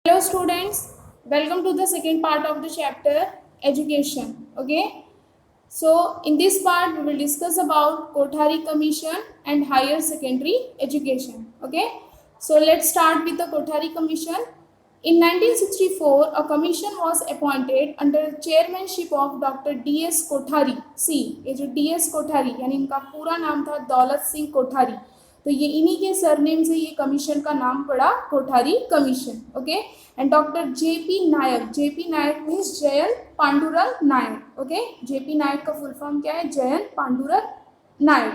Hello students, welcome to the second part of the chapter education. Okay, so in this part we will discuss about Kothari Commission and higher secondary education. Okay, so let's start with the Kothari Commission. In 1964, a commission was appointed under the chairmanship of Dr. D.S. Kothari. See, ये जो D.S. Kothari यानी इनका पूरा नाम था दौलत सिंह कोठारी, तो ये इन्हीं के सरनेम से ये कमीशन का नाम पड़ा Kothari commission. Okay, and doctor JP Naik means Jayant Pandurang Naik. Okay, JP Naik का फुल फॉर्म क्या है? Jayant Pandurang Naik.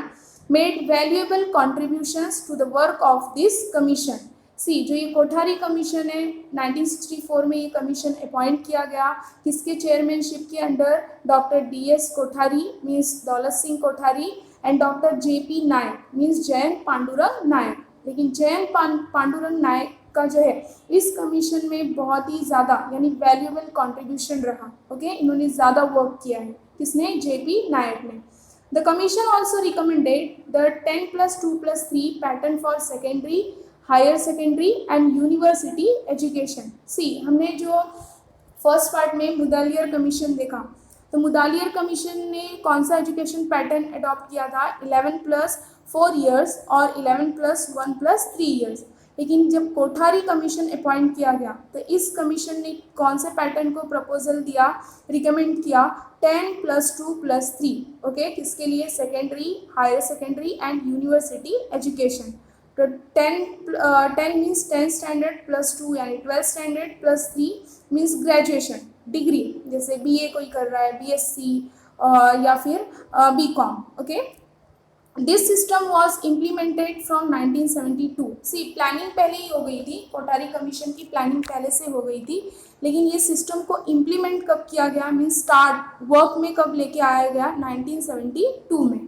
Made valuable contributions to the work of this commission. See, जो ये कोठारी कमीशन है 1964 में ये कमीशन अपॉइंट किया गया. किसके चेयरमैनशिप के under? Doctor DS. Kothari means Daulat Singh Kothari and doctor JP. Naik means Jayant Pandurang Naik. लेकिन जयंत पांडुरंग नायक का जो है इस कमीशन में बहुत ही ज़्यादा यानी वैल्यूएबल कंट्रीब्यूशन रहा. ओके, इन्होंने ज़्यादा वर्क किया है. किसने? जे.पी. नायक ने. The commission also recommended the 10+2+3 pattern for secondary, higher secondary and university education. See, हमने जो फर्स्ट पार्ट में मुदालियर कमीशन देखा, तो मुदालियर कमीशन ने कौन सा एजुकेशन पैटर्न अडॉप्ट किया था? 11+4 ईयर्स और 11+1+3 ईयर्स. लेकिन जब कोठारी कमीशन अपॉइंट किया गया तो इस कमीशन ने कौन से पैटर्न को प्रपोजल दिया, रिकमेंड किया? 10+2+3. ओके, किसके लिए? Secondary, higher secondary and university education. तो 10 मीन्स 10 स्टैंडर्ड प्लस 2 यानी 12 standard plus 3 means graduation degree. जैसे बीए कोई कर रहा है, बीएससी या फिर BCom. Okay, this system was implemented from 1972. See, planning पहले ही हो गई थी, कोठारी कमीशन की प्लानिंग पहले से हो गई थी, लेकिन ये सिस्टम को इम्प्लीमेंट कब किया गया, मीन्स स्टार्ट वर्क में कब लेके आया गया? 1972 में.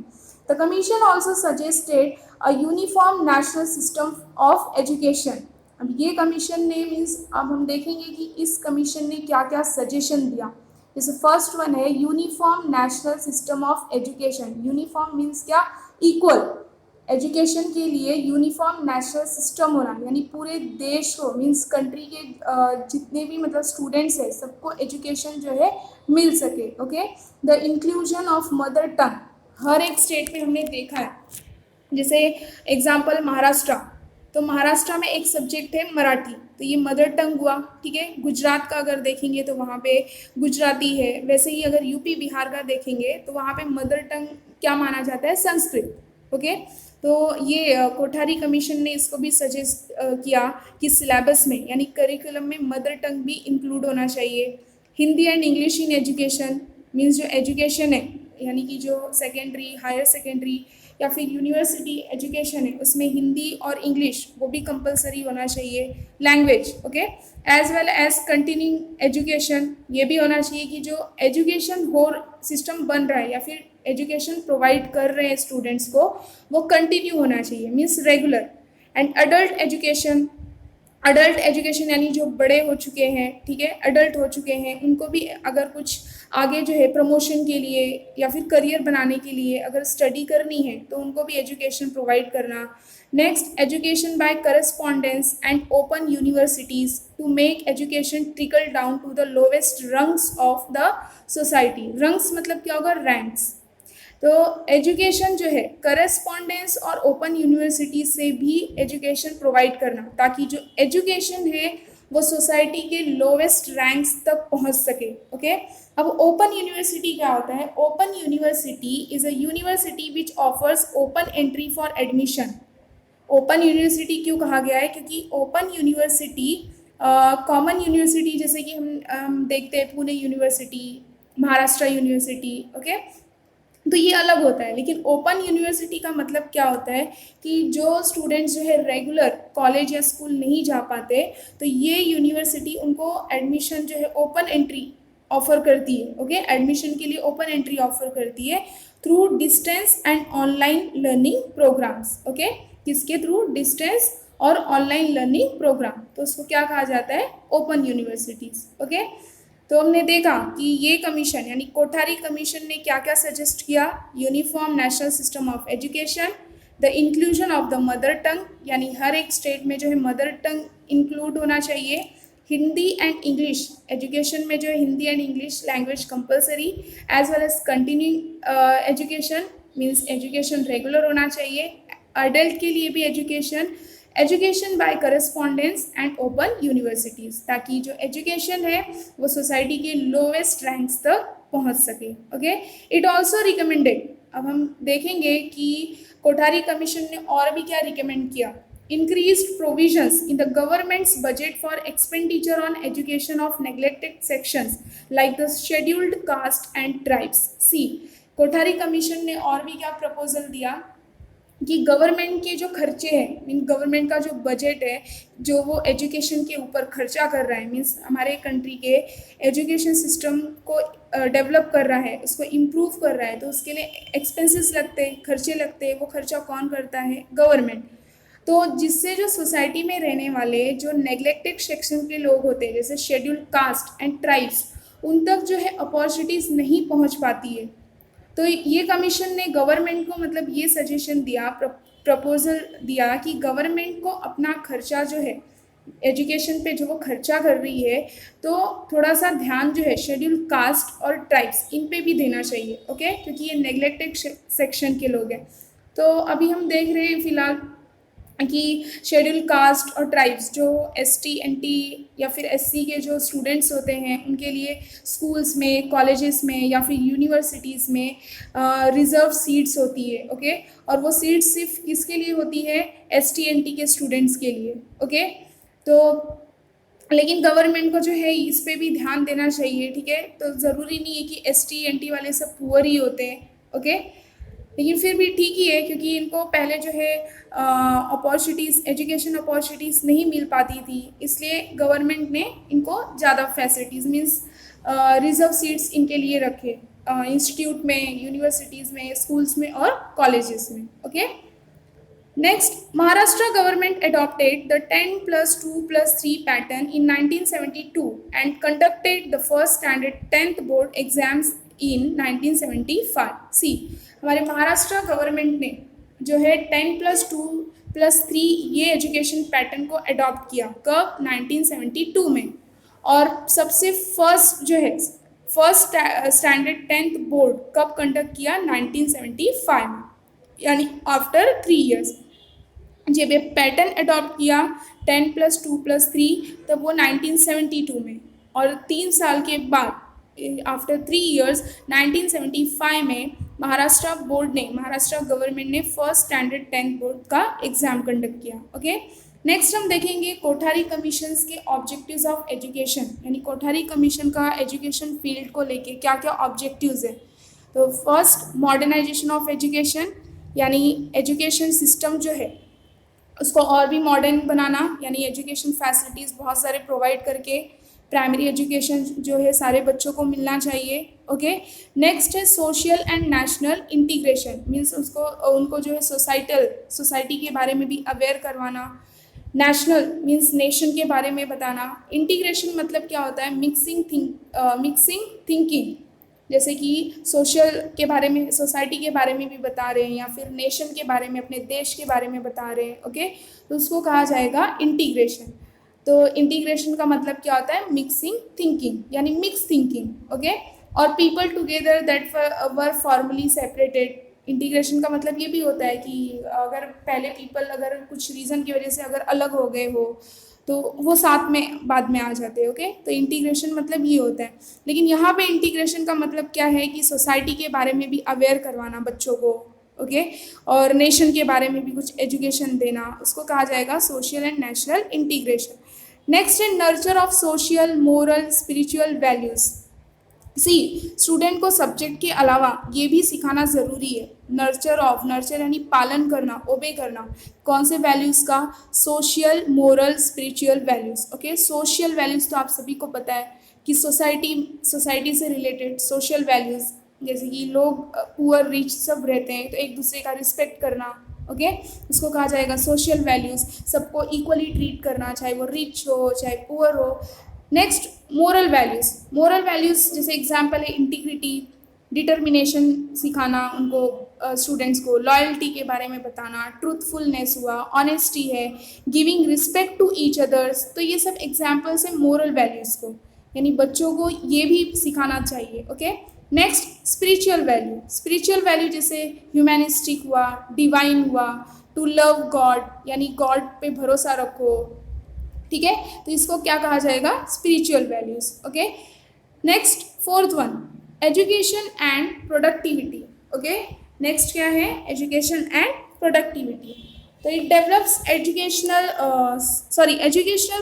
The commission also suggested a uniform national system of education. अब ये कमीशन ने मीन्स अब हम देखेंगे कि इस कमीशन ने क्या क्या सजेशन दिया. जैसे फर्स्ट वन है uniform national system of education. Uniform means क्या? इक्वल. एजुकेशन के लिए यूनिफॉर्म नेशनल सिस्टम होना यानी पूरे देश को मीन्स कंट्री के जितने भी मतलब स्टूडेंट्स हैं सबको एजुकेशन जो है मिल सके. Okay, the inclusion of mother tongue. हर एक स्टेट में हमने देखा है, जैसे एग्जाम्पल महाराष्ट्र, तो महाराष्ट्र में एक सब्जेक्ट है मराठी, तो ये मदर टंग हुआ. ठीक है, गुजरात का अगर देखेंगे तो वहाँ पे गुजराती है. वैसे ही अगर यूपी बिहार का देखेंगे तो वहाँ पे मदर टंग क्या माना जाता है? संस्कृत. ओके, तो ये कोठारी कमीशन ने इसको भी सजेस्ट किया कि सिलेबस में यानी करिकुलम में मदर टंग भी इंक्लूड होना चाहिए. Hindi and English in education means जो एजुकेशन है यानी कि जो सेकेंडरी, हायर सेकेंडरी या फिर यूनिवर्सिटी एजुकेशन है उसमें हिंदी और इंग्लिश वो भी कंपलसरी होना चाहिए. Language. Okay, as well as continuing education, ये भी होना चाहिए कि जो एजुकेशन हो सिस्टम बन रहा है या फिर एजुकेशन प्रोवाइड कर रहे हैं स्टूडेंट्स को वो कंटिन्यू होना चाहिए means regular. And adult education यानी जो बड़े हो चुके हैं, ठीक है, अडल्ट हो चुके हैं, उनको भी अगर कुछ आगे जो है प्रमोशन के लिए या फिर करियर बनाने के लिए अगर स्टडी करनी है तो उनको भी एजुकेशन प्रोवाइड करना. Next, education by correspondence and open universities to make education trickle down to the lowest rungs of the society. Rungs मतलब क्या होगा? रैंक्स. तो एजुकेशन जो है करस्पॉन्डेंस और ओपन यूनिवर्सिटी से भी एजुकेशन प्रोवाइड करना ताकि जो एजुकेशन है वो सोसाइटी के लोवेस्ट रैंक्स तक पहुंच सके. ओके, अब ओपन यूनिवर्सिटी क्या होता है? Open university is a university which offers open entry for admission. Open university क्यों कहा गया है? क्योंकि ओपन यूनिवर्सिटी कॉमन यूनिवर्सिटी जैसे कि हम देखते हैं Pune university, Maharashtra university. Okay, तो ये अलग होता है. लेकिन ओपन यूनिवर्सिटी का मतलब क्या होता है कि जो स्टूडेंट्स जो है रेगुलर कॉलेज या स्कूल नहीं जा पाते तो ये यूनिवर्सिटी उनको एडमिशन जो है ओपन एंट्री ऑफर करती है. ओके, एडमिशन के लिए ओपन एंट्री ऑफर करती है through distance and online learning programs. Okay, किसके थ्रू? डिस्टेंस और ऑनलाइन लर्निंग प्रोग्राम. तो उसको क्या कहा जाता है? Open universities. ओके, तो हमने देखा कि ये कमीशन यानी कोठारी कमीशन ने क्या क्या सजेस्ट किया? Uniform national system of education, the inclusion of the mother tongue यानी हर एक स्टेट में जो है मदर टंग इंक्लूड होना चाहिए. हिंदी एंड इंग्लिश एजुकेशन में जो है Hindi and English language compulsory, as well as continuing education means education regular होना चाहिए। अडल्ट के लिए भी education by correspondence and open universities, ताकि जो एजुकेशन है वो सोसाइटी के लोवेस्ट रैंक्स तक पहुंच सके। ओके, इट ऑल्सो रिकमेंडेड, अब हम देखेंगे कि कोठारी कमीशन ने और भी क्या रिकमेंड किया। Increased provisions in the government's budget for expenditure on education of neglected sections like the scheduled caste and tribes। See Kothari Commission ने और भी क्या प्रपोजल दिया कि गवर्नमेंट के जो खर्चे हैं, मीन गवर्नमेंट का जो बजट है जो वो एजुकेशन के ऊपर खर्चा कर रहा है, मीन्स हमारे कंट्री के एजुकेशन सिस्टम को डेवलप कर रहा है, उसको इम्प्रूव कर रहा है, तो उसके लिए एक्सपेंसेस लगते हैं, खर्चे लगते हैं, वो खर्चा कौन करता है? गवर्नमेंट। तो जिससे जो सोसाइटी में रहने वाले जो नेग्लेक्टेड सेक्शन के लोग होते हैं जैसे शेड्यूल्ड कास्ट एंड ट्राइब्स, उन तक जो है अपॉर्चुनिटीज़ नहीं पहुंच पाती है। तो ये कमीशन ने गवर्नमेंट को मतलब ये सजेशन दिया, प्रपोजल दिया कि गवर्नमेंट को अपना खर्चा जो है एजुकेशन पे जो वो खर्चा कर रही है, तो थोड़ा सा ध्यान जो है शेड्यूल्ड कास्ट और ट्राइब्स इन पे भी देना चाहिए। ओके, क्योंकि ये नेग्लेक्टेड सेक्शन के लोग हैं। तो अभी हम देख रहे हैं फिलहाल कि शेड्यूल कास्ट और ट्राइब्स जो एसटी एनटी या फिर एससी के जो स्टूडेंट्स होते हैं उनके लिए स्कूल्स में, कॉलेजेस में या फिर यूनिवर्सिटीज़ में रिज़र्व सीट्स होती है। ओके, और वो सीट्स सिर्फ किसके लिए होती है? एसटी एनटी के स्टूडेंट्स के लिए। ओके, तो लेकिन गवर्नमेंट को जो है इस पे भी ध्यान देना चाहिए। ठीक है, तो ज़रूरी नहीं है कि एसटी एनटी वाले सब पुअर ही होते हैं। ओके, लेकिन फिर भी ठीक ही है क्योंकि इनको पहले जो है अपॉर्चुनिटीज़, एजुकेशन अपॉर्चुनिटीज़ नहीं मिल पाती थी, इसलिए गवर्नमेंट ने इनको ज़्यादा फैसिलिटीज़ मीन्स रिजर्व सीट्स इनके लिए रखे इंस्टीट्यूट में, यूनिवर्सिटीज़ में, स्कूल्स में और कॉलेजेस में। Okay, next, Maharashtra government adopted the 10+2+3 pattern in 1972 and conducted the first standard 10th board exams in 1975। सी हमारे महाराष्ट्र गवर्नमेंट ने जो है 10+2+3 ये एजुकेशन पैटर्न को अडॉप्ट किया। कब? 1972 में। और सबसे फर्स्ट जो है फर्स्ट स्टैंडर्ड 10th बोर्ड कब कंडक्ट किया? 1975 में, यानी आफ्टर 3 years जब ये पैटर्न अडॉप्ट किया 10+2+3 तब वो 1972 में, और 3 साल के बाद आफ्टर 3 years 1975 में महाराष्ट्र बोर्ड ने, महाराष्ट्र गवर्नमेंट ने फर्स्ट स्टैंडर्ड 10th बोर्ड का एग्जाम कंडक्ट किया। ओके, नेक्स्ट हम देखेंगे कोठारी कमीशंस के ऑब्जेक्टिव्स ऑफ एजुकेशन, यानी कोठारी कमीशन का एजुकेशन फील्ड को लेके क्या क्या ऑब्जेक्टिव्स है। तो फर्स्ट, मॉडर्नाइजेशन ऑफ एजुकेशन, यानी एजुकेशन सिस्टम जो है उसको और भी मॉडर्न बनाना, यानी एजुकेशन फैसिलिटीज़ बहुत सारे प्रोवाइड करके प्राइमरी एजुकेशन जो है सारे बच्चों को मिलना चाहिए। ओके, नेक्स्ट है social and national integration, means उनको जो है सोसाइटी के बारे में भी अवेयर करवाना। नेशनल मीन्स नेशन के बारे में बताना। इंटीग्रेशन मतलब क्या होता है? मिक्सिंग थिंकिंग, जैसे कि सोशल के बारे में, सोसाइटी के बारे में भी बता रहे हैं या फिर नेशन के बारे में, अपने देश के बारे में बता रहे हैं। ओके, तो उसको कहा जाएगा इंटीग्रेशन। तो इंटीग्रेशन का मतलब क्या होता है? मिक्सिंग थिंकिंग, यानी मिक्स थिंकिंग। ओके, और people together that were formally separated. Integration का मतलब ये भी होता है कि अगर पहले पीपल अगर कुछ रीज़न की वजह से अगर अलग हो गए हो तो वो साथ में बाद में आ जाते हैं। ओके, तो इंटीग्रेशन मतलब ये होता है। लेकिन यहाँ पे इंटीग्रेशन का मतलब क्या है कि सोसाइटी के बारे में भी अवेयर करवाना बच्चों को। ओके, और नेशन के बारे में भी कुछ एजुकेशन देना, उसको कहा जाएगा social and national integration. Next है nurture of social, moral, spiritual values. See student को सब्जेक्ट के अलावा ये भी सिखाना ज़रूरी है। नर्चर यानी पालन करना, ओबे करना। कौन से वैल्यूज़ का? Social, moral, spiritual values. Okay, social values तो आप सभी को पता है कि सोसाइटी से रिलेटेड सोशल वैल्यूज़, जैसे कि लोग पुअर रिच सब रहते हैं तो एक दूसरे का रिस्पेक्ट करना। ओके, उसको कहा जाएगा सोशल वैल्यूज़। सबको इक्वली ट्रीट करना, चाहे वो रिच हो चाहे पुअर हो। नेक्स्ट, मोरल वैल्यूज़ जैसे एग्जाम्पल है इंटीग्रिटी, डिटर्मिनेशन सिखाना उनको, स्टूडेंट्स को लॉयल्टी के बारे में बताना, ट्रूथफुलनेस हुआ, ऑनेस्टी है, giving respect to each others. तो ये सब एग्जाम्पल्स है मोरल वैल्यूज़ को, यानी बच्चों को ये भी सिखाना चाहिए। Okay, next spiritual value. Spiritual value जैसे ह्यूमैनिस्टिक हुआ, डिवाइन हुआ, टू लव गॉड यानी गॉड पे भरोसा रखो, ठीक है, तो इसको क्या कहा जाएगा, spiritual values. Okay, next fourth one, education and productivity. Okay, next क्या है, एजुकेशन एंड प्रोडक्टिविटी। तो it develops educational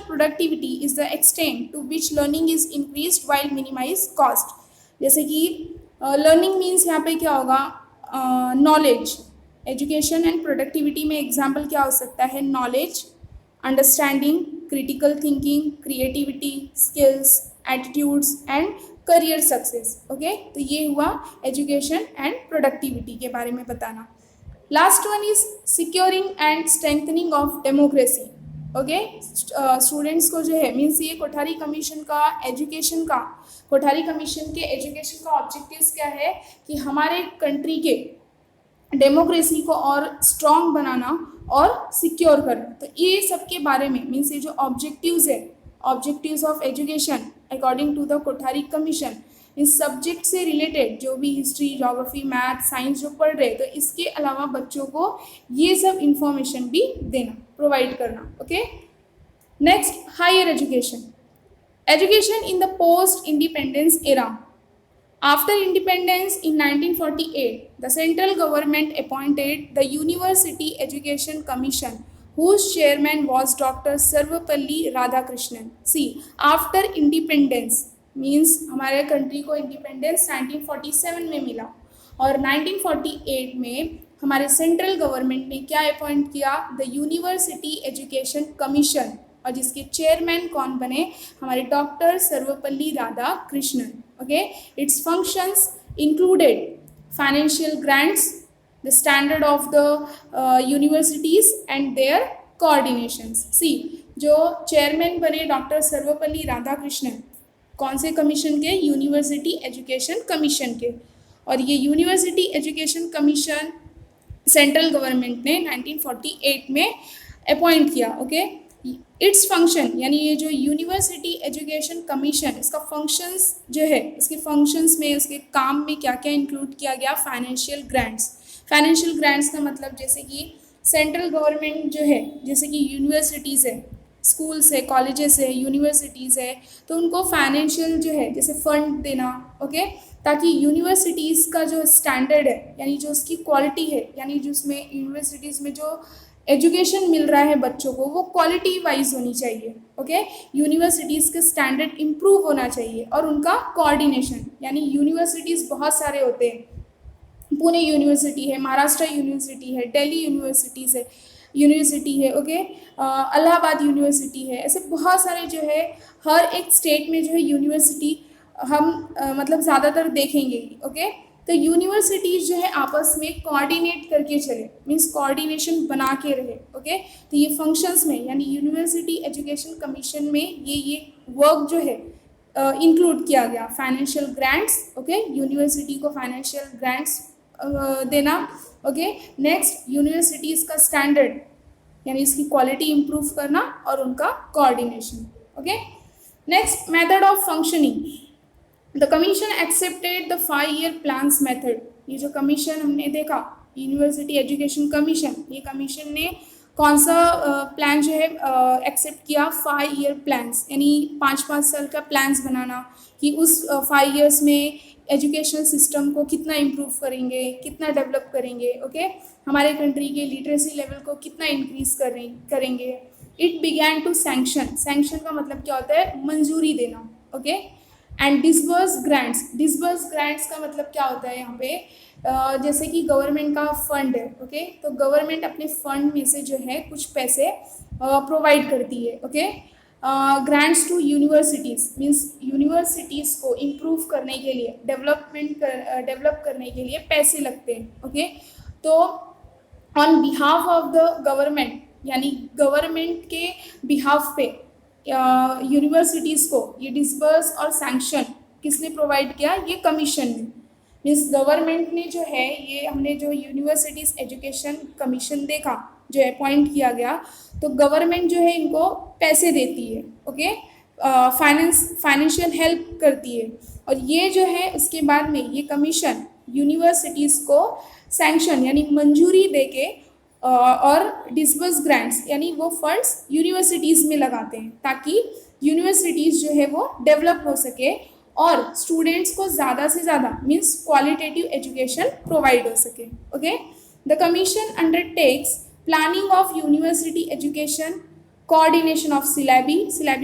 productivity is the extent to which learning is increased while minimize cost. जैसे कि लर्निंग मीन्स यहाँ पे क्या होगा, knowledge. Education and productivity में एग्जाम्पल क्या हो सकता है, knowledge, understanding, critical thinking, creativity, skills, attitudes and career success. Okay, तो ये हुआ एजुकेशन एंड प्रोडक्टिविटी के बारे में बताना। Last one is securing and strengthening of democracy. Okay, students को जो है मीन्स ये कोठारी कमीशन के एजुकेशन का ऑब्जेक्टिव्स क्या है कि हमारे कंट्री के डेमोक्रेसी को और स्ट्रॉन्ग बनाना और सिक्योर करना। तो ये सब के बारे में मीन्स ये जो ऑब्जेक्टिव्स है, objectives of education according to the Kothari commission, इस सब्जेक्ट से रिलेटेड जो भी हिस्ट्री, ज्योग्राफी, मैथ, साइंस जो पढ़ रहे, तो इसके अलावा बच्चों को ये सब इंफॉर्मेशन भी देना, प्रोवाइड करना। Okay, next higher education. Education in the post independence era. After independence in 1948, the central government appointed the University Education Commission, whose chairman was Dr. Sarvapalli Radhakrishnan. See, after independence means हमारे country को independence 1947 में मिला और 1948 में हमारे central government ने क्या appoint किया, द यूनिवर्सिटी एजुकेशन कमीशन, और जिसके चेयरमैन कौन बने, हमारे doctor Sarvepalli Radhakrishnan. Okay, its functions included financial grants, the standard of the universities and their coordinations. See, जो चेयरमैन बने डॉक्टर सर्वपल्ली राधाकृष्णन, कौन से कमीशन के, यूनिवर्सिटी एजुकेशन कमीशन के, और ये university education commission central government ने 1948 में अपॉइंट किया। ओके, इट्स फंक्शन यानी ये जो यूनिवर्सिटी एजुकेशन कमीशन, इसका फंक्शंस जो है, इसके फंक्शंस में, उसके काम में क्या क्या इंक्लूड किया गया, फाइनेंशियल ग्रांट्स। फाइनेंशियल ग्रांट्स का मतलब जैसे कि सेंट्रल गवर्नमेंट जो है, जैसे कि यूनिवर्सिटीज़ है, स्कूल्स है, कॉलेजेस है, यूनिवर्सिटीज़ है, तो उनको फाइनेंशियल जो है जैसे फंड देना। ओके, ताकि यूनिवर्सिटीज़ का जो स्टैंडर्ड है यानी जो उसकी क्वालिटी है, यानी जो उसमें यूनिवर्सिटीज़ में जो एजुकेशन मिल रहा है बच्चों को, वो क्वालिटी वाइज होनी चाहिए। ओके, यूनिवर्सिटीज़ के स्टैंडर्ड इम्प्रूव होना चाहिए, और उनका कोऑर्डिनेशन, यानी यूनिवर्सिटीज़ बहुत सारे होते हैं, पुणे यूनिवर्सिटी है, महाराष्ट्र यूनिवर्सिटी है, दिल्ली यूनिवर्सिटी है, ओके, इलाहाबाद यूनिवर्सिटी है, ऐसे बहुत सारे जो है हर एक स्टेट में जो है यूनिवर्सिटी हम मतलब ज़्यादातर देखेंगे। ओके, तो यूनिवर्सिटीज़ जो है आपस में कोऑर्डिनेट करके चले, मीन्स कोऑर्डिनेशन बना के रहे। ओके, तो ये फंक्शंस में यानी यूनिवर्सिटी एजुकेशन कमीशन में ये वर्क जो है इंक्लूड किया गया, फाइनेंशियल ग्रांट्स। ओके, यूनिवर्सिटी को फाइनेंशियल ग्रांट्स देना। ओके, नेक्स्ट यूनिवर्सिटीज़ का स्टैंडर्ड यानी इसकी क्वालिटी इम्प्रूव करना और उनका coordination. Okay, next method of functioning. The commission accepted the 5-year plans method. ये जो कमीशन हमने देखा, यूनिवर्सिटी एजुकेशन कमीशन, ये कमीशन ने कौन सा प्लान जो है एक्सेप्ट किया, 5-year प्लान्स, यानी 5-5 साल का प्लान्स बनाना कि उस 5 years में एजुकेशन सिस्टम को कितना इम्प्रूव करेंगे, कितना डेवलप करेंगे। ओके, हमारे कंट्री के लिटरेसी लेवल को कितना इंक्रीज करेंगे। It began to sanction. Sanction का मतलब क्या होता है, मंजूरी देना। ओके, एंड डिसबर्स ग्रांट्स का मतलब क्या होता है यहाँ पे, जैसे कि गवर्नमेंट का फंड है। ओके, तो गवर्नमेंट अपने फंड में से जो है कुछ पैसे प्रोवाइड करती है। Okay, grants to universities means universities को इम्प्रूव करने के लिए, डेवलप करने के लिए पैसे लगते हैं। ओके, तो on behalf of the government यानी गवर्नमेंट के बिहाफ पे यूनिवर्सिटीज़ को ये डिसबर्स और सैंक्शन किसने प्रोवाइड किया, ये कमीशन ने। मीन्स गवर्नमेंट ने जो है ये हमने जो यूनिवर्सिटीज़ एजुकेशन कमीशन देखा जो अपॉइंट किया गया, तो गवर्नमेंट जो है इनको पैसे देती है, ओके, फाइनेंशियल हेल्प करती है। और ये जो है उसके बाद में ये कमीशन यूनिवर्सिटीज़ को सैंक्शन यानी मंजूरी देके और डिसबर्स ग्रांट्स यानी वो फंड्स यूनिवर्सिटीज़ में लगाते हैं ताकि यूनिवर्सिटीज़ जो है वो डेवलप हो सके और स्टूडेंट्स को ज़्यादा से ज़्यादा मीन्स क्वालिटेटिव एजुकेशन प्रोवाइड हो सके, okay. The commission undertakes planning of university education, coordination of syllabi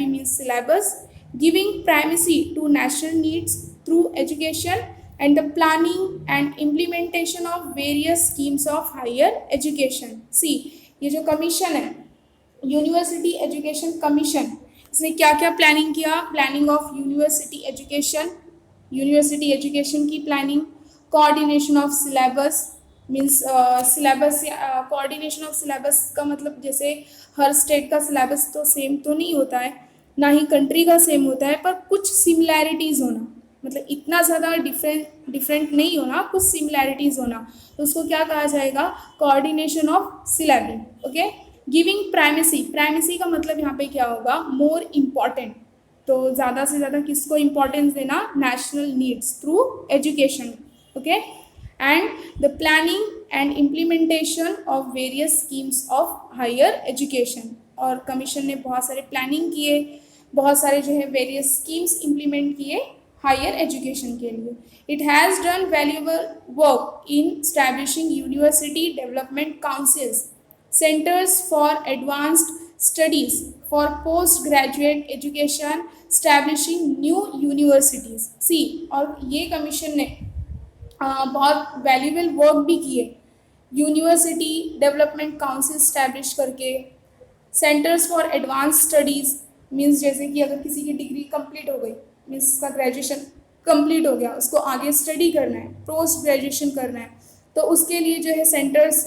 means syllabus, giving primacy to national needs through education, and the planning and implementation of various schemes of higher education. See, ये जो commission है university education commission, इसने क्या क्या planning किया? Planning of university education की planning, coordination of syllabus means syllabus, coordination of syllabus का मतलब जैसे हर स्टेट का सिलेबस तो सेम तो नहीं होता है, ना ही कंट्री का सेम होता है, पर कुछ सिमिलैरिटीज़ होना, मतलब इतना ज़्यादा डिफरेंट नहीं होना, कुछ सिमिलैरिटीज़ होना, तो उसको क्या कहा जाएगा? Coordination of syllable, okay. Giving primacy का मतलब यहाँ पे क्या होगा? मोर इम्पॉर्टेंट, तो ज़्यादा से ज़्यादा किसको इम्पोर्टेंस देना? National needs through education, okay. And the planning and implementation of various schemes of higher education, और कमीशन ने बहुत सारे प्लानिंग किए, बहुत सारे जो है वेरियस स्कीम्स इम्प्लीमेंट किए हायर एजुकेशन के लिए। It has done valuable work in establishing university development councils, centres for advanced studies for post graduate education, establishing new universities. See, और ये कमीशन ने बहुत वैल्यूएबल वर्क भी किए, यूनिवर्सिटी डेवलपमेंट काउंसिल स्टैब्लिश करके, centres for advance studies means जैसे कि अगर किसी की डिग्री कंप्लीट हो गई, मीन्स उसका ग्रेजुएशन कंप्लीट हो गया, उसको आगे स्टडी करना है, पोस्ट ग्रेजुएशन करना है, तो उसके लिए जो है सेंटर्स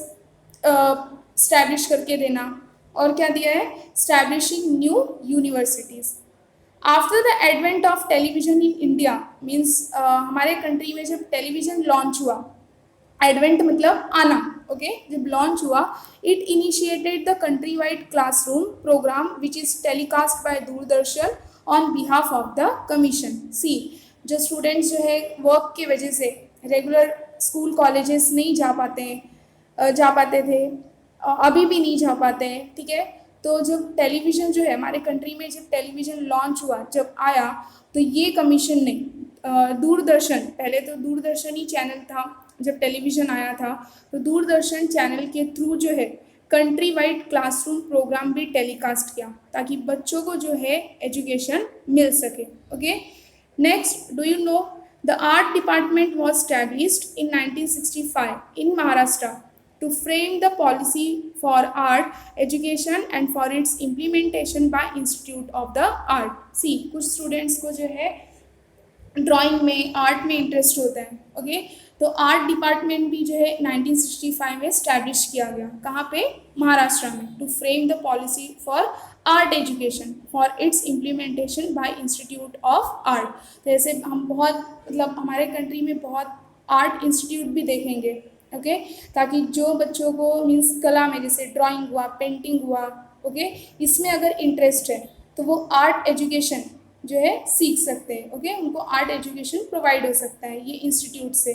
स्टैब्लिश करके देना। और क्या दिया है? Establishing new universities. After the advent of television in India means हमारे कंट्री में जब टेलीविज़न लॉन्च हुआ, एडवेंट मतलब आना, ओके, जब लॉन्च हुआ, it initiated the country wide classroom programme which is telecast by Doordarshan on behalf of the commission. See, जो students जो है वर्क की वजह से रेगुलर स्कूल कॉलेजेस नहीं जा पाते थे, अभी भी नहीं जा पाते हैं, ठीक है। तो जब टेलीविज़न जो है हमारे कंट्री में, जब टेलीविज़न लॉन्च हुआ, जब आया, तो ये कमीशन ने दूरदर्शन, पहले तो दूरदर्शन ही चैनल था, जब टेलीविज़न आया था तो दूरदर्शन चैनल के थ्रू जो है कंट्री वाइड क्लासरूम प्रोग्राम भी टेलीकास्ट किया ताकि बच्चों को जो है एजुकेशन मिल सके, okay. Next, do you know the art department was established in 1965 in Maharashtra to frame the policy for art education and for its implementation by Institute of the Art. See, कुछ students को जो है drawing में, art में interest होता है, okay, तो art department भी जो है 1965 में स्टैब्लिश किया गया। कहाँ पे? महाराष्ट्र में। To frame the policy for art education for its implementation by institute of art. तो ऐसे हम बहुत, मतलब हमारे कंट्री में बहुत आर्ट इंस्टीट्यूट भी देखेंगे, ओके, ताकि जो बच्चों को मीन्स कला में, जैसे ड्राइंग हुआ, पेंटिंग हुआ, ओके, इसमें अगर इंटरेस्ट है तो वो आर्ट एजुकेशन जो है सीख सकते हैं, ओके, उनको आर्ट एजुकेशन प्रोवाइड हो सकता है ये इंस्टीट्यूट से।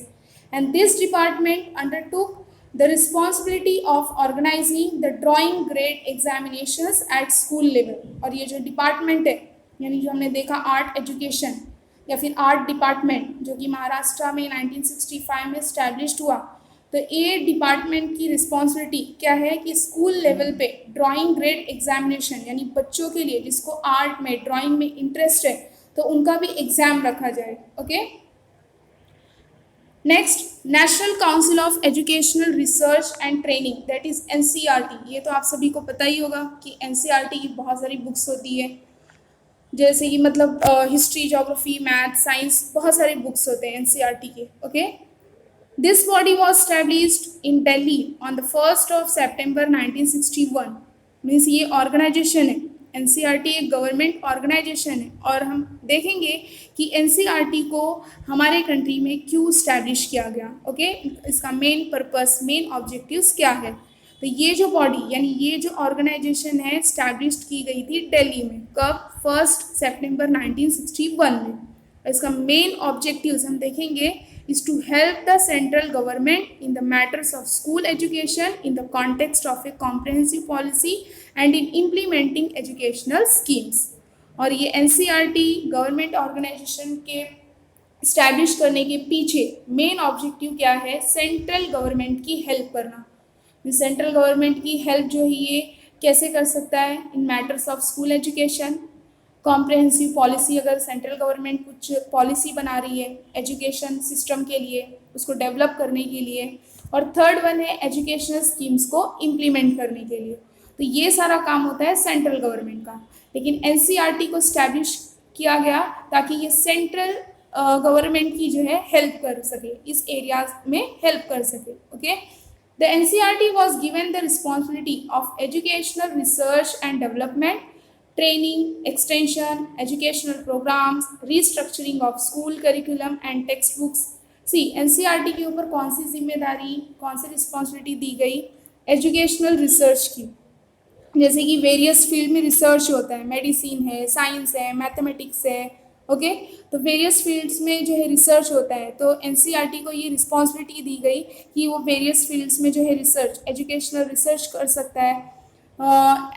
And this department undertook the responsibility of organizing the drawing grade examinations at school level. और ये जो डिपार्टमेंट है, यानी जो हमने देखा आर्ट एजुकेशन या फिर आर्ट डिपार्टमेंट, जो कि महाराष्ट्र में 1965 में स्टैब्लिश्ड हुआ, तो ये डिपार्टमेंट की रिस्पॉन्सिबिलिटी क्या है कि स्कूल लेवल पे ड्राइंग ग्रेड एग्जामिनेशन, यानी बच्चों के लिए जिसको आर्ट में, ड्राइंग में इंटरेस्ट है, तो उनका भी एग्जाम रखा जाए, okay. Next, national council of educational research and training, that is NCERT. ये तो आप सभी को पता ही होगा कि एनसीईआरटी की बहुत सारी बुक्स होती है, जैसे कि मतलब हिस्ट्री, ज्योग्राफी, मैथ, साइंस, बहुत सारे बुक्स होते हैं एनसीईआरटी के, okay. This body was established in Delhi on the 1st of September 1961. Means ये ऑर्गेनाइजेशन है एनसीईआरटी एक गवर्नमेंट ऑर्गेनाइजेशन है और हम देखेंगे कि एनसीईआरटी को हमारे कंट्री में क्यों स्टैब्लिश किया गया। ओके, इसका मेन पर्पस, मेन ऑब्जेक्टिव्स क्या है। तो ये जो बॉडी यानी ये जो ऑर्गेनाइजेशन है स्टैब्लिश की गई थी दिल्ली में, कब? 1 सितंबर 1961 में। इसका मेन ऑब्जेक्टिव्स हम देखेंगे is to help the central government in the matters of school education in the context of a comprehensive policy and in implementing educational schemes। और ये एनसीईआरटी गवर्नमेंट ऑर्गेनाइजेशन के स्टैब्लिश करने के पीछे मेन ऑब्जेक्टिव क्या है? सेंट्रल गवर्नमेंट की help करना। सेंट्रल गवर्नमेंट की हेल्प जो है ये कैसे कर सकता है? In matters of school education, comprehensive policy, अगर सेंट्रल गवर्नमेंट कुछ पॉलिसी बना रही है एजुकेशन सिस्टम के लिए, उसको डेवलप करने के लिए, और थर्ड वन है एजुकेशनल स्कीम्स को इम्प्लीमेंट करने के लिए। तो ये सारा काम होता है सेंट्रल गवर्नमेंट का। लेकिन एनसीईआरटी को स्टैब्लिश किया गया ताकि ये सेंट्रल गवर्नमेंट की जो है हेल्प कर सके, इस एरियाज में हेल्प कर सके। Okay, the NCERT was given the responsibility of educational research and development, training, extension, educational programs, restructuring of school curriculum and textbooks। C NCERT के ऊपर कौन सी जिम्मेदारी, कौन सी रिस्पॉन्सिबिलिटी दी गई? एजुकेशनल रिसर्च की। जैसे कि वेरियस फील्ड में रिसर्च होता है, मेडिसिन है, साइंस है, मैथमेटिक्स है। ओके, तो वेरियस फील्ड्स में जो है रिसर्च होता है, तो एनसीईआरटी को ये रिस्पॉन्सिबिलिटी दी गई कि वो वेरियस फील्ड्स में जो है रिसर्च, एजुकेशनल रिसर्च कर सकता है।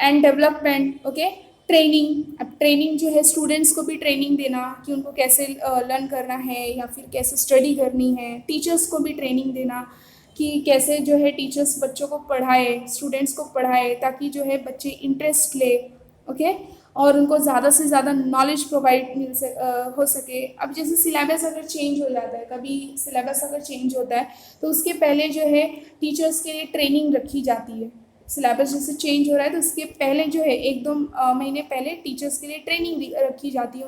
And development, okay, training. अब ट्रेनिंग जो है स्टूडेंट्स को भी ट्रेनिंग देना कि उनको कैसे लर्न करना है या फिर कैसे स्टडी करनी है। टीचर्स को भी ट्रेनिंग देना कि कैसे जो है टीचर्स बच्चों को पढ़ाए, स्टूडेंट्स को पढ़ाए, ताकि जो है बच्चे इंटरेस्ट ले। ओके, और उनको ज़्यादा से ज़्यादा नॉलेज प्रोवाइड हो सके। अब जैसे सिलेबस अगर चेंज हो जाता है, कभी सिलेबस अगर चेंज होता है तो उसके पहले जो है टीचर्स के लिए ट्रेनिंग रखी जाती है। सिलेबस जैसे चेंज हो रहा है तो उसके पहले जो है 1-2 महीने पहले टीचर्स के लिए ट्रेनिंग रखी जाती है।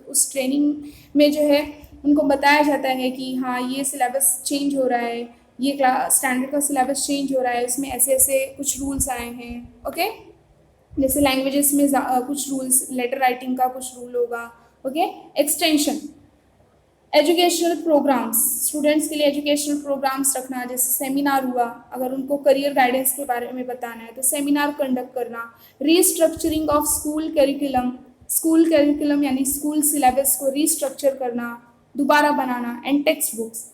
उस ट्रेनिंग में जो है उनको बताया जाता है कि हाँ ये सिलेबस चेंज हो रहा है, ये क्लास स्टैंडर्ड का सिलेबस चेंज हो रहा है, इसमें ऐसे ऐसे कुछ रूल्स आए हैं। ओके, जैसे लैंग्वेजेस में कुछ रूल्स, लेटर राइटिंग का कुछ रूल होगा। Okay, extension, educational programs, students के लिए एजुकेशनल प्रोग्राम्स रखना, जैसे सेमिनार हुआ, अगर उनको करियर गाइडेंस के बारे में बताना है तो सेमिनार कंडक्ट करना। Restructuring of school curriculum, school curriculum यानी स्कूल सिलेबस को रीस्ट्रक्चर करना, दोबारा बनाना। And text books,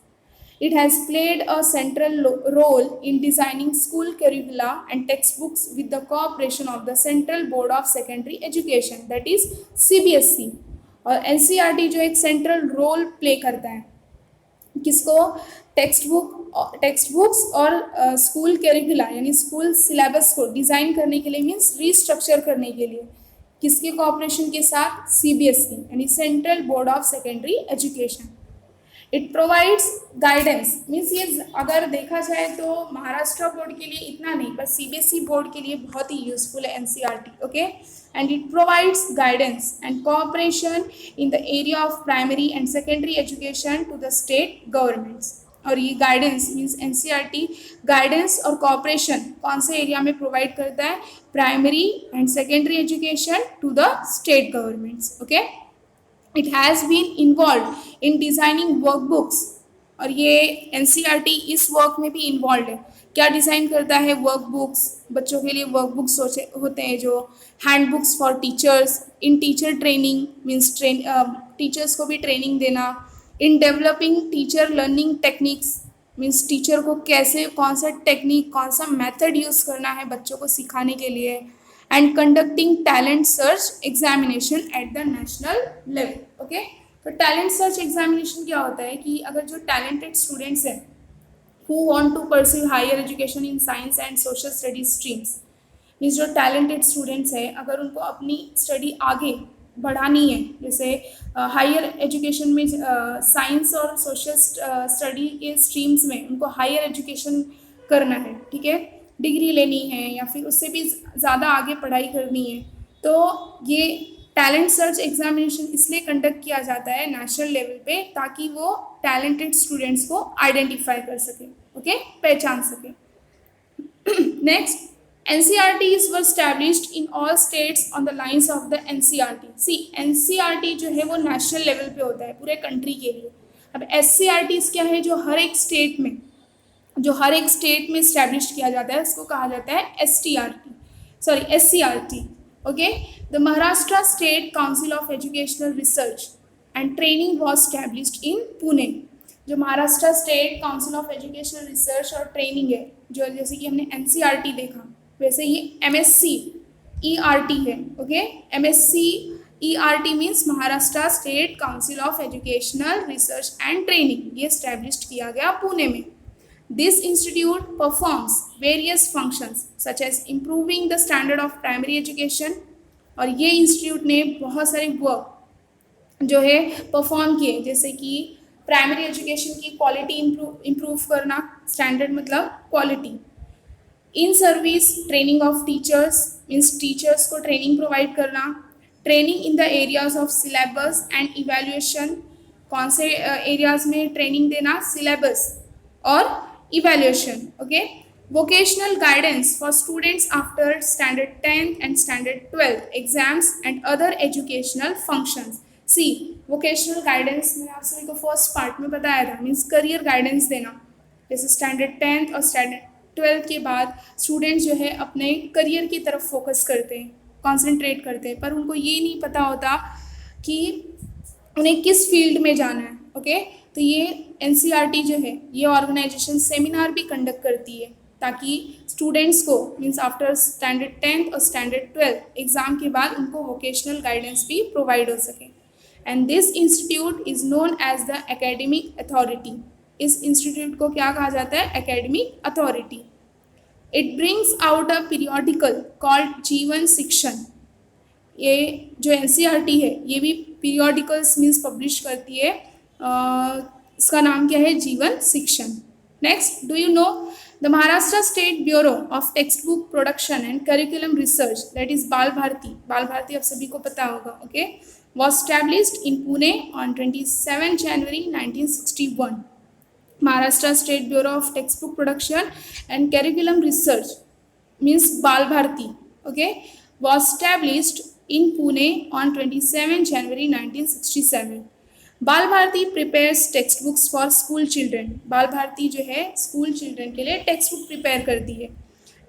it has played a central role in designing school curricula and textbooks with the cooperation of the Central Board of Secondary Education, that is CBSE। और NCERT जो एक central role play करता है किसको? Text books और school करिकुला यानी school syllabus को design करने के लिए, मीन्स रीस्ट्रक्चर करने के लिए। किसके कोऑपरेशन के साथ? सीबीएसई यानी central board of secondary education. It provides guidance, means ये अगर देखा जाए तो महाराष्ट्र बोर्ड के लिए इतना नहीं, पर सीबीएसई बोर्ड के लिए बहुत ही यूजफुल है NCERT. Okay, and it provides guidance and cooperation in the area of primary and secondary education to the state governments. और ये गाइडेंस मीन्स एनसीईआरटी गाइडेंस और कोऑपरेशन कौन से एरिया में प्रोवाइड करता है? Primary and secondary education to the state governments. Okay, it has been involve in designing workbooks, और ये एनसीईआरटी इस वर्क में भी इन्वॉल्व है। क्या डिज़ाइन करता है? वर्कबुक्स, बच्चों के लिए वर्कबुक्स होते हैं जो handbooks for teachers, in teacher training means teachers को भी ट्रेनिंग देना। In developing teacher learning techniques means teacher को कैसे, कौन सा टेक्निक, कौन सा मेथड यूज़ करना है बच्चों को सिखाने के लिए। And conducting talent search examination at the national level. Okay, तो टैलेंट सर्च एग्जामिनेशन क्या होता है कि अगर जो टैलेंटेड स्टूडेंट्स हैं who want to pursue higher education in science and social studies streams, means जो टैलेंटेड स्टूडेंट्स हैं अगर उनको अपनी स्टडी आगे बढ़ानी है, जैसे हायर एजुकेशन में साइंस और सोशल स्टडी के स्ट्रीम्स में उनको हायर एजुकेशन करना है, ठीक है, डिग्री लेनी है या फिर उससे भी ज़्यादा आगे पढ़ाई करनी है, तो ये टैलेंट सर्च एग्जामिनेशन इसलिए कंडक्ट किया जाता है नेशनल लेवल पे ताकि वो टैलेंटेड स्टूडेंट्स को आइडेंटिफाई कर सके। ओके, पहचान सके। Next, NCRTs were established in all states on the lines of the NCRT. See, NCRT जो है वो नेशनल लेवल पे होता है पूरे कंट्री के लिए. अब SCRTs क्या है, जो हर एक स्टेट में इस्टेब्लिश किया जाता है उसको कहा जाता है SCRT. Okay. The Maharashtra state council of educational research and training was established in Pune. जो Maharashtra state council of educational research और ट्रेनिंग है, जो जैसे कि हमने NCRT देखा, वैसे ये MSc-ERT है. Okay. MSc-ERT means Maharashtra state council of educational research and training. ये एस्टैब्लिश्ड किया गया पुणे में. This institute performs various functions such as improving the standard of primary education. और ये इंस्टीट्यूट ने बहुत सारे वर्क जो है परफॉर्म किए, जैसे कि प्राइमरी एजुकेशन की क्वालिटी इम्प्रूव करना, स्टैंडर्ड मतलब quality. In service training of teachers means teachers को ट्रेनिंग प्रोवाइड करना. Training in the areas of syllabus and evaluation. कौन से एरियाज में ट्रेनिंग देना, सिलेबस और evaluation. Okay. Vocational guidance for students after standard 10th and standard 12th exams and other educational functions. See, vocational guidance मैंने आप सभी को first part में बताया था, मीन्स करियर गाइडेंस देना. जैसे स्टैंडर्ड 10th और स्टैंडर्ड 12th के बाद स्टूडेंट्स जो है अपने करियर की तरफ फोकस करते हैं, कॉन्सेंट्रेट करते हैं, पर उनको ये नहीं पता होता कि उन्हें किस फील्ड में जाना है. ओके. तो ये NCRT जो है ये ऑर्गेनाइजेशन सेमिनार भी कंडक्ट करती है ताकि स्टूडेंट्स को मीन्स आफ्टर स्टैंडर्ड 10th और स्टैंडर्ड 12th एग्ज़ाम के बाद उनको वोकेशनल गाइडेंस भी प्रोवाइड हो सके. And this institute is known as the academic authority. इस इंस्टीट्यूट को क्या कहा जाता है, academic authority. It brings out a periodical called Jeevan Shikshan. ये जो NCRT है ये भी पीरियोडिकल्स मीन्स पब्लिश करती है. इसका नाम क्या है, जीवन शिक्षण. Next, do you know the Maharashtra state bureau of text book production and curriculum research, that is बाल भारती. बाल भारती आप सभी को पता होगा. Okay. was established in Pune on 27 January 1961. Maharashtra State Bureau of Textbook Production and Curriculum Research means Bal Bharati, okay, was established in Pune on 27 January 1967. Bal Bharati prepares text books for school children. Bal Bharati जो है school children के लिए text book prepare करती है.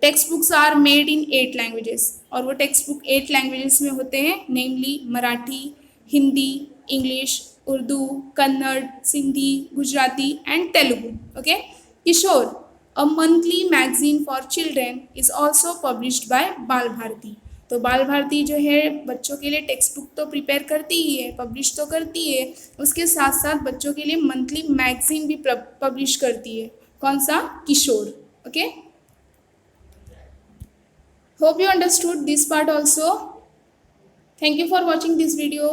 Text books are made in 8 languages. और वो text book 8 languages में होते हैं, namely Marathi, Hindi, English, Urdu, Kannada, Sindhi, Gujarati and Telugu. Okay. Kishore, a monthly magazine for children, is also published by Bal Bharati. तो बाल भारती जो है बच्चों के लिए टेक्स्ट बुक तो प्रिपेयर करती ही है, पब्लिश तो करती है, उसके साथ साथ बच्चों के लिए मंथली मैगजीन भी पब्लिश करती है. कौन सा, Kishore. Okay. Hope you understood this part also. Thank you for watching this video.